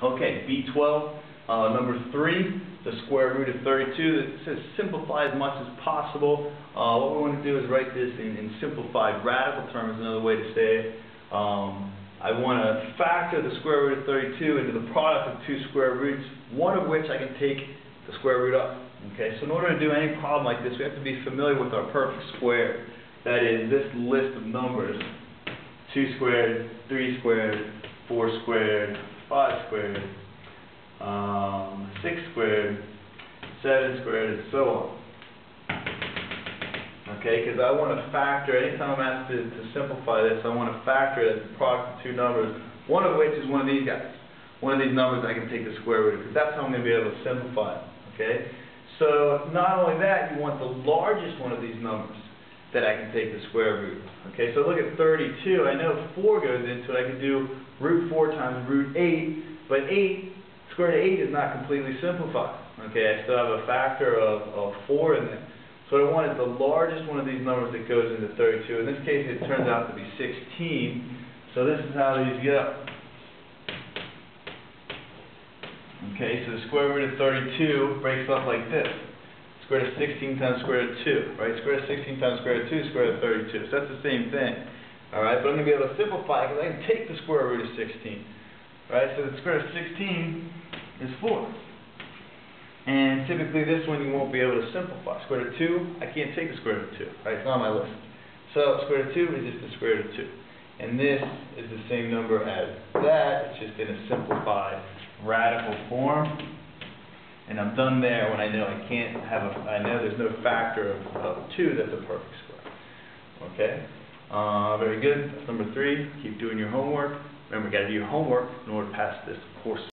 Okay, B12, number 3, the square root of 32. It says simplify as much as possible. What we want to do is write this in simplified radical terms, another way to say it. I want to factor the square root of 32 into the product of two square roots, one of which I can take the square root of. Okay, so in order to do any problem like this, we have to be familiar with our perfect square. That is, this list of numbers: 2 squared, 3 squared, 4 squared, 5 squared, 6 squared, 7 squared, and so on. Okay, because I want to factor, anytime I'm asked to simplify this, I want to factor it as the product of two numbers, one of which is one of these guys. One of these numbers I can take the square root of, because that's how I'm going to be able to simplify it. Okay, so not only that, you want the largest one of these numbers that I can take the square root. Okay, so look at 32. I know 4 goes into it. I can do root 4 times root 8, but square root of 8 is not completely simplified. Okay, I still have a factor of 4 in there. So what I want is the largest one of these numbers that goes into 32. In this case, it turns out to be 16. So this is how these go. Okay, so the square root of 32 breaks up like this. Square root of 16 times square root of 2, right? Square root of 16 times square root of 2 is square root of 32. So that's the same thing. Alright, but I'm going to be able to simplify it because I can take the square root of 16. Right, so the square root of 16 is 4. And typically this one you won't be able to simplify. Square root of 2, I can't take the square root of 2. Right, it's not on my list. So square root of 2 is just the square root of 2. And this is the same number as that. It's just in a simplified radical form. And I'm done there when I know I can't have I know there's no factor of 2 that's a perfect square. Okay? Very good. That's number 3. Keep doing your homework. Remember, you got to do your homework in order to pass this course.